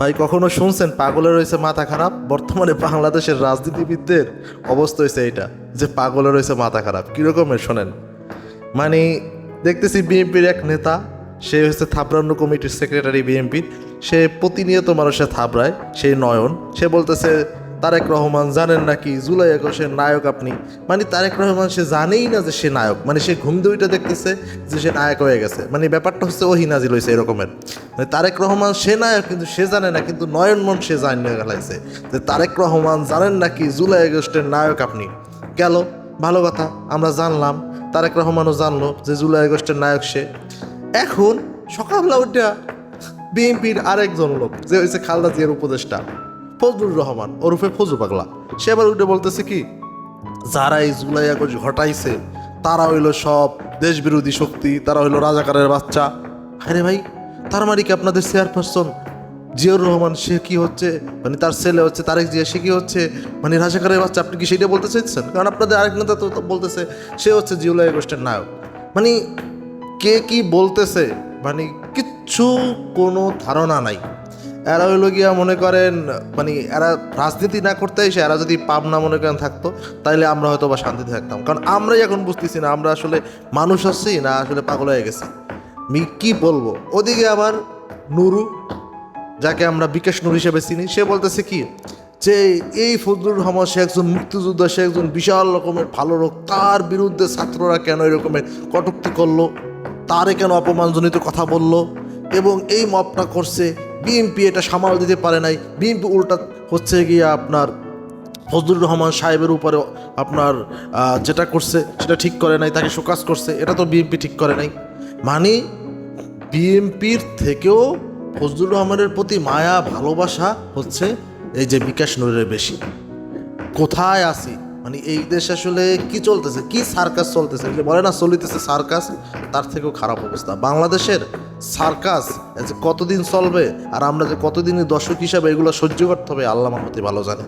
ভাই কখনো শুনছেন পাগলের হয়েছে মাথা খারাপ? বর্তমানে বাংলাদেশের রাজনীতিবিদদের অবস্থা হয়েছে এটা, যে পাগলের হয়েছে মাথা খারাপ। কীরকমের শোনেন, মানে দেখতেছি বিএনপির এক নেতা, সে হচ্ছে থাবরান্ন কমিটির সেক্রেটারি বিএনপির, সে প্রতিনিয়ত মানুষের থাবড়ায়, সেই নয়ন, সে বলতেছে তারেক রহমান জানেন নাকি জুলাই ২১-এর নায়ক আপনি। মানে তারেক রহমান সে জানেই না যে সে নায়ক, মানে সে ঘুম দুইটা দেখতেছে যে সে নায়ক হয়ে গেছে। মানে ব্যাপারটা হচ্ছে ওহি নাজিল হয়েছে এরকমের, মানে তারেক রহমান সে নায়ক কিন্তু সে জানে না, কিন্তু নয়ন মন সে জানিয়ে গেলাইছে যে তারেক রহমান জানেন নাকি জুলাই ২১-এর নায়ক আপনি। গেল, ভালো কথা, আমরা জানলাম, তারেক রহমানও জানলো যে জুলাই ২১-এর নায়ক সে। এখন সকালবেলা উঠা বিএনপির আরেকজন লোক যে হয়েছে খালেদা জিয়ার উপদেষ্টা ফজলুর রহমান ওরফে ফজু পাগলা, সে আবার উঠে বলতেছে কি, যারা এই জুলাই ২১ ঘটাইছে তারা হইলো সব দেশ বিরোধী শক্তি, তারা হইলো রাজাকারের বাচ্চা। আরে ভাই, তার মানে কি আপনাদের চেয়ারপারসন জিয়াউর রহমান সে কি হচ্ছে, মানে তার ছেলে হচ্ছে তারেক জিয়া, সে কি হচ্ছে মানে রাজাকারের বাচ্চা? আপনি কি সেটা বলতে চাইছেন? কারণ আপনাদের আরেক নেতা তো বলতেছে সে হচ্ছে জুলাই ২১-এর নায়ক। মানে কে কি বলতেছে, মানে কিচ্ছু কোনো ধারণা নাই। এরা হইলো গিয়া মনে করেন, মানে এরা রাজনীতি না করতে এসে এরা যদি পাবনা মনে করেন থাকতো, তাইলে আমরা হয়তো বা শান্তিতে থাকতাম। কারণ আমরাই এখন বুঝতেছি না আমরা আসলে মানুষ আছি না আসলে পাগল হয়ে গেছি। আমি কি বলবো, ওদিকে আবার নুরু, যাকে আমরা বিকাশ নূর হিসেবে চিনি, সে বলতেছে কি যে এই ফজলুর রহমান সে একজন মুক্তিযোদ্ধা, সে একজন বিশাল রকমের ভালো লোক, তার বিরুদ্ধে ছাত্ররা কেন এরকমের কটূক্তি করলো, তারে কেন অপমানজনিত কথা বলল, এবং এই মবটা করছে বিএনপি, এটা সামাল দিতে পারে নাই, বিএনপি উল্টা হচ্ছে গিয়ে আপনার ফজলুর রহমান সাহেবের উপরে আপনার যেটা করছে সেটা ঠিক করে নাই, তাকে শোকাজ করছে, এটা তো বিএনপি ঠিক করে নাই। মানে বিএনপির থেকেও ফজলুর রহমানের প্রতি মায়া ভালোবাসা হচ্ছে এই যে বিকাশ নূরের বেশি। কোথায় আসি, মানে এই দেশ আসলে কি চলতেছে, কি সার্কাস চলতেছে, যে বলে না চলিতেছে সার্কাস, তার থেকেও খারাপ অবস্থা বাংলাদেশের। সার্কাস যে কতদিন চলবে আর আমরা যে কতদিনই দর্শক হিসাবে এগুলো সহ্য করতে হবে আল্লাহ মাহমতি ভালো জানে।